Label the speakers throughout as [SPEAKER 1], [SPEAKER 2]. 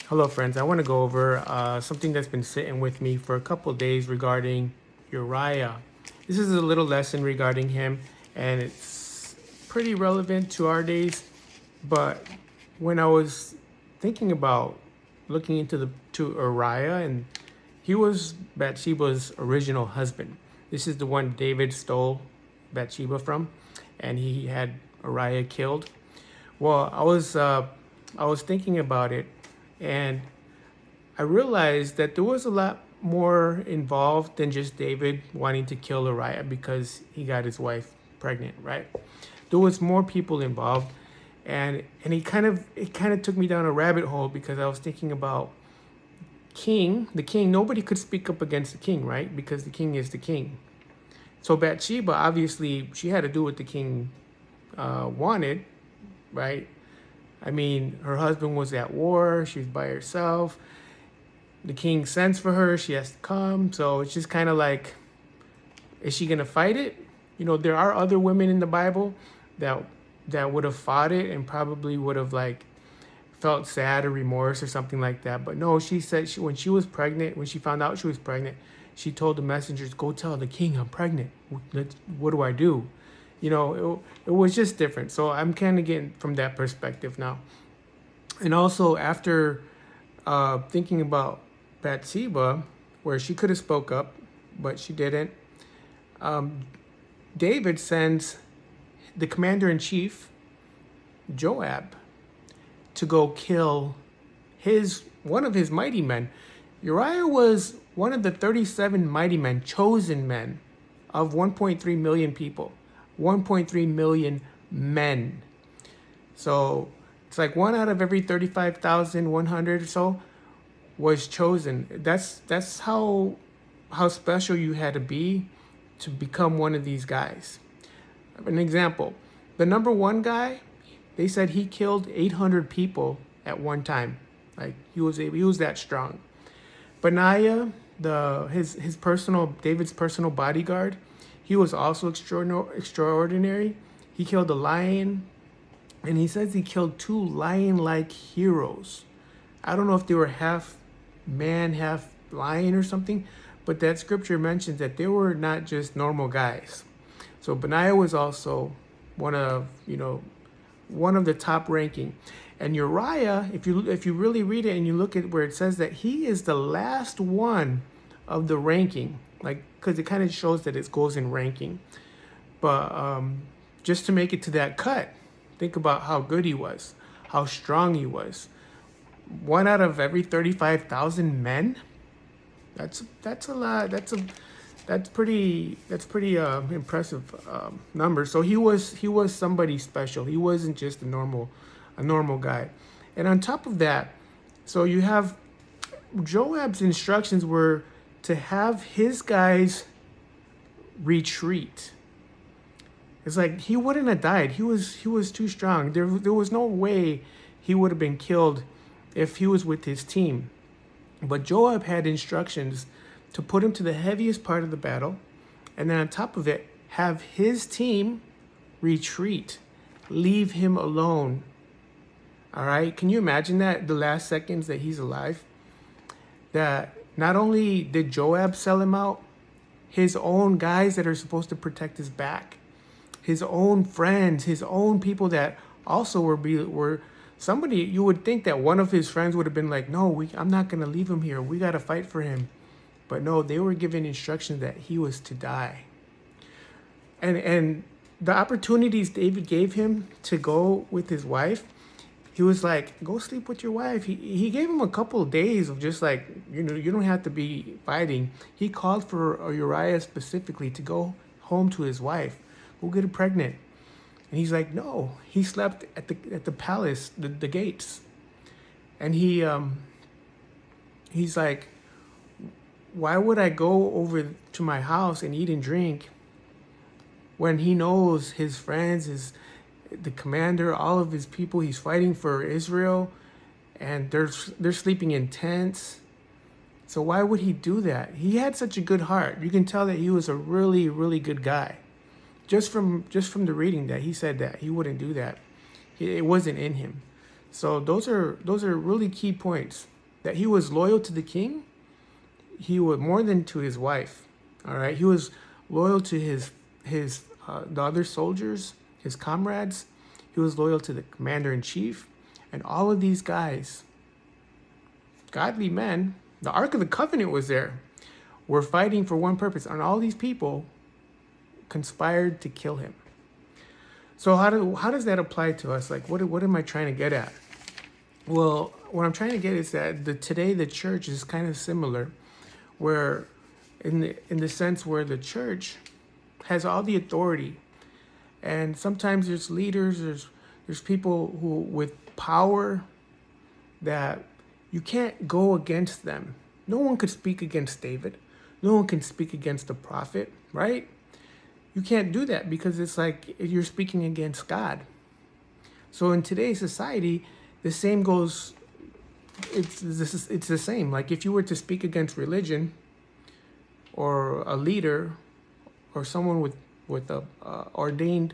[SPEAKER 1] Hello, friends. I want to go over something that's been sitting with me for a couple of days regarding Uriah. This is a little lesson regarding him, and it's pretty relevant to our days. But when I was thinking about looking into the to Uriah, and he was Bathsheba's original husband. This is the one David stole Bathsheba from, and he had Uriah killed. Well, I was thinking about it, and I realized that there was a lot more involved than just David wanting to kill Uriah because he got his wife pregnant, right? There was more people involved, and it kind of took me down a rabbit hole because I was thinking about the king. Nobody could speak up against the king, right? Because the king is the king. So Bathsheba, obviously, she had to do what the king wanted, right? I mean, her husband was at war. She was by herself. The king sends for her. She has to come. So it's just kind of like, is she gonna fight it? There are other women in the Bible that would have fought it and probably would have like felt sad or remorse or something like that. But no, she said when she was pregnant, when she found out she was pregnant, she told the messengers, "Go tell the king I'm pregnant. What do I do?" It was just different. So I'm kind of getting from that perspective now. And also after thinking about Bathsheba, where she could have spoke up, but she didn't. David sends the commander in chief, Joab, to go kill one of his mighty men. Uriah was one of the 37 mighty men, chosen men of 1.3 million people, 1.3 million men. So it's like one out of every 35,100 or so was chosen. That's how special you had to be to become one of these guys. An example, the number one guy, they said he killed 800 people at one time. Like he was that strong. Benaiah, his personal David's personal bodyguard, he was also extraordinary. He killed a lion, and he says he killed two lion-like heroes. I don't know if they were half man, half lion or something, but that scripture mentions that they were not just normal guys. So Benaiah was also one of the top ranking. And Uriah, if you really read it and you look at where it says that he is the last one of the ranking, like because it kind of shows that it goes in ranking. But just to make it to that cut, think about how good he was, how strong he was. One out of every 35,000 men. That's a lot. That's pretty impressive number. So he was somebody special. He wasn't just a normal guy. And on top of that, so you have Joab's instructions were to have his guys retreat. It's like he wouldn't have died. He was too strong. There was no way he would have been killed if he was with his team. But Joab had instructions to put him to the heaviest part of the battle, and then on top of it, have his team retreat, leave him alone. All right, can you imagine that? The last seconds that he's alive, that not only did Joab sell him out, his own guys that are supposed to protect his back, his own friends, his own people that also were somebody. You would think that one of his friends would have been like, no, I'm not going to leave him here. We got to fight for him. But no, they were given instructions that he was to die. And the opportunities David gave him to go with his wife, he was like, go sleep with your wife. He gave him a couple of days of just like, you don't have to be fighting. He called for Uriah specifically to go home to his wife, go get her pregnant. And he's like, no. He slept at the palace, the gates. And he's like, why would I go over to my house and eat and drink when he knows his friends, the commander, all of his people, he's fighting for Israel, and they're sleeping in tents. So why would he do that? He had such a good heart. You can tell that he was a really, really good guy. Just from the reading that he said that he wouldn't do that. It wasn't in him. So those are really key points. that he was loyal to the king. He was more than to his wife. All right, he was loyal to his the other soldiers, his comrades. He was loyal to the commander in chief, and all of these guys, godly men. The Ark of the Covenant was there. Were fighting for one purpose, and all these people conspired to kill him. So how does that apply to us? Like, what am I trying to get at? Well, what I'm trying to get is that today the church is kind of similar, where in the sense where the church has all the authority, and sometimes there's leaders, there's people who with power that you can't go against them. No one could speak against David. No one can speak against the prophet, right? You can't do that because it's like you're speaking against God. So in today's society, the same goes. It's the same. Like if you were to speak against religion, or a leader, or someone with a ordained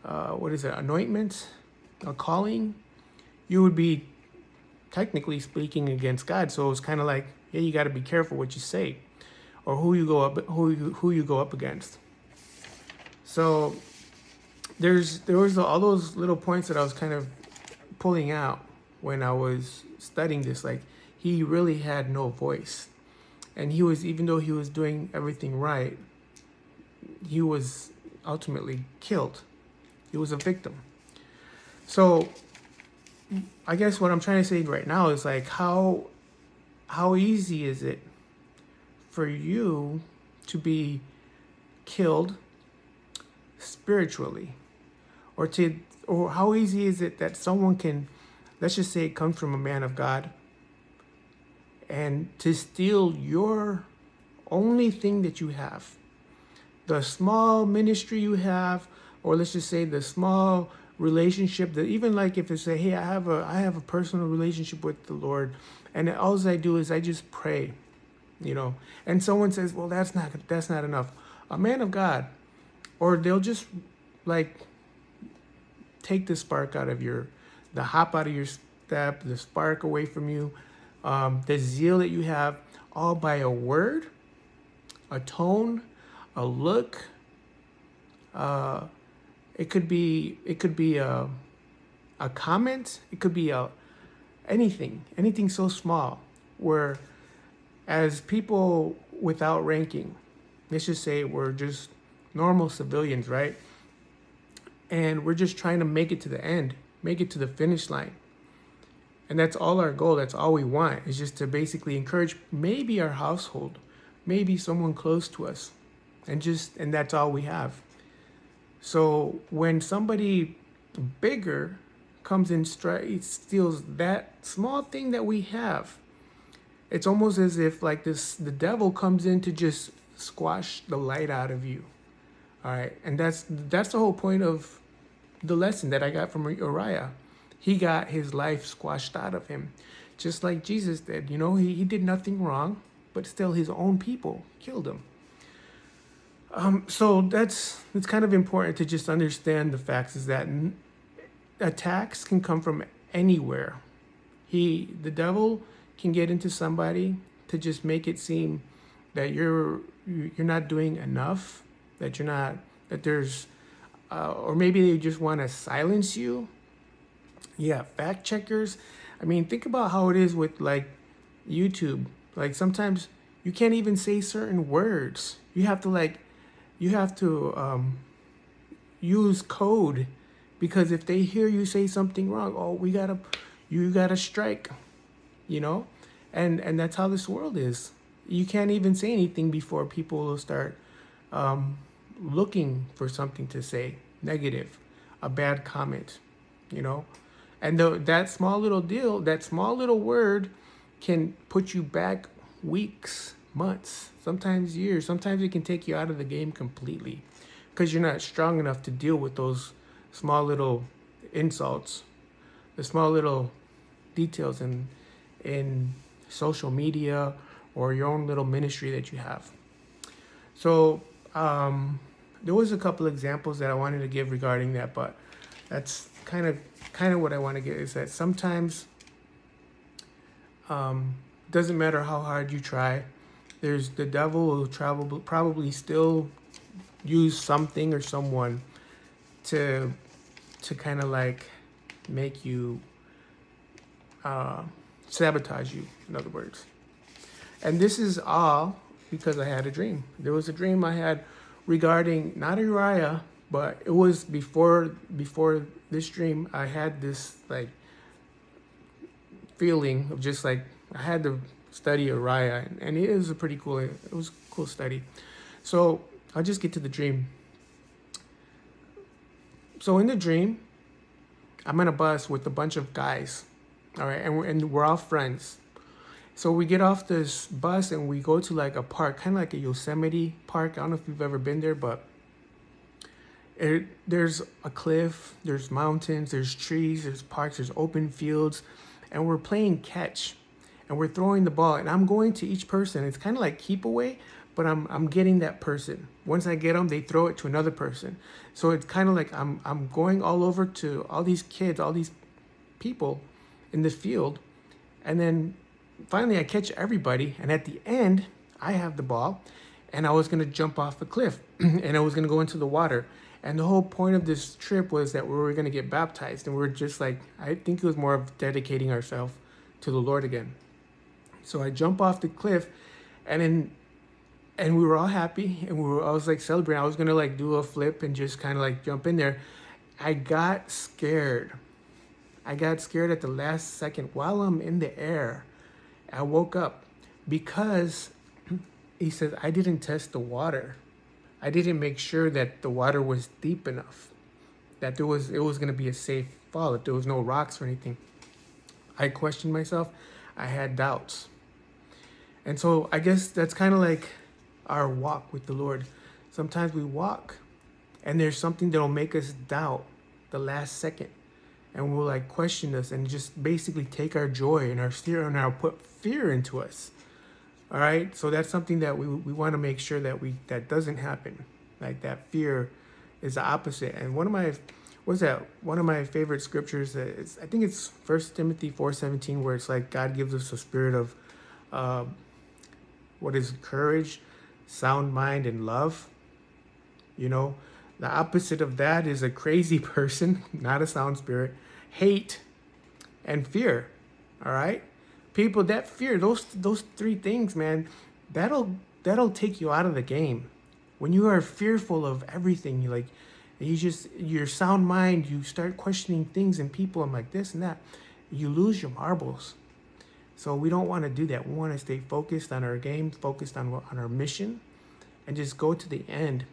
[SPEAKER 1] anointment, a calling, you would be technically speaking against God. So it's kind of like, yeah, you got to be careful what you say, or who you go up against. So there was all those little points that I was kind of pulling out when I was studying this. Like, he really had no voice, and he was, even though he was doing everything right, he was ultimately killed. He was a victim. So I guess what I'm trying to say right now is like, how easy is it for you to be killed spiritually, or how easy is it that someone can, let's just say it comes from a man of God, and to steal your only thing that you have, the small ministry you have, or let's just say the small relationship that, even like if they say, hey, I have a personal relationship with the Lord, and all I do is I just pray, and someone says, well, that's not enough. A man of God, or they'll just like take the spark out of the hop out of your step, the spark away from you, the zeal that you have, all by a word, a tone, a look. It could be a comment. It could be anything so small, where as people without ranking, let's just say we're just normal civilians, right? And we're just trying to make it to the end, make it to the finish line. And that's all our goal. That's all we want, is just to basically encourage maybe our household, maybe someone close to us, and that's all we have. So when somebody bigger comes in, steals that small thing that we have, it's almost as if like the devil comes in to just squash the light out of you. All right, and that's the whole point of the lesson that I got from Uriah. He got his life squashed out of him, just like Jesus did. He did nothing wrong, but still his own people killed him. So it's kind of important to just understand the facts, is that attacks can come from anywhere. The devil can get into somebody to just make it seem that you're not doing enough, that there's, or maybe they just want to silence you. Yeah, fact checkers. I mean, think about how it is with like YouTube. Like sometimes you can't even say certain words. You have to use code, because if they hear you say something wrong, you gotta strike, and that's how this world is. You can't even say anything before people will start looking for something to say negative, a bad comment, and that small little word can put you back weeks, months, sometimes years. Sometimes it can take you out of the game completely, because you're not strong enough to deal with those small little insults, the small little details in social media, or your own little ministry that you have. So there was a couple examples that I wanted to give regarding that, but that's kind of what I want to get, is that sometimes Doesn't matter how hard you try. There's the devil will probably still use something or someone to kind of like make you sabotage you, in other words. And this is all because I had a dream. There was a dream I had regarding not Uriah, but it was before this dream. I had this like feeling of just like I had to study Uriah, and it was a pretty cool. It was a cool study. So I'll just get to the dream. So in the dream, I'm on a bus with a bunch of guys, all right, and we're all friends. So we get off this bus and we go to like a park, kind of like a Yosemite Park. I don't know if you've ever been there, but there's a cliff, there's mountains, there's trees, there's parks, there's open fields, and we're playing catch, and we're throwing the ball, and I'm going to each person. It's kind of like keep away, but I'm getting that person. Once I get them, they throw it to another person. So it's kind of like I'm going all over to all these kids, all these people in the field, and then finally I catch everybody, and at the end I have the ball, and I was gonna jump off the cliff and I was gonna go into the water. And the whole point of this trip was that we were gonna get baptized, and we're just like, I think it was more of dedicating ourselves to the Lord again. So I jump off the cliff, and we were all happy, and I was like celebrating. I was gonna like do a flip and just kind of like jump in there. I got scared. I got scared at the last second while I'm in the air. I woke up because he says I didn't test the water. I didn't make sure that the water was deep enough, that it was going to be a safe fall, if there was no rocks or anything. I questioned myself. I had doubts. And so I guess that's kind of like our walk with the Lord. Sometimes we walk and there's something that'll make us doubt the last second, and will like question us and just basically take our joy and our fear, and our put fear into us. All right, so that's something that we want to make sure that that doesn't happen. Like that fear is the opposite. And one of my favorite scriptures is, I think it's 1 Timothy 4:17, where it's like God gives us a spirit of what is courage, sound mind, and love. You know, the opposite of that is a crazy person, not a sound spirit, hate, and fear. All right, people, that fear, those three things, man, that'll take you out of the game. When you are fearful of everything, your sound mind, you start questioning things and people and like this and that, you lose your marbles. So we don't want to do that. We want to stay focused on our game, focused on our mission, and just go to the end.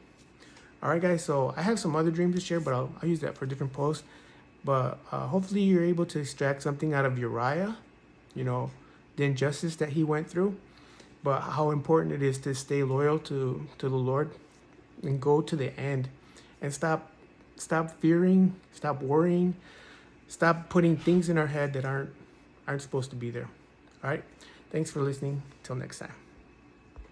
[SPEAKER 1] All right, guys, so I have some other dreams to share, but I'll use that for a different post. But hopefully you're able to extract something out of Uriah, the injustice that he went through, but how important it is to stay loyal to the Lord and go to the end, and stop fearing, stop worrying, stop putting things in our head that aren't supposed to be there. All right, thanks for listening. Till next time.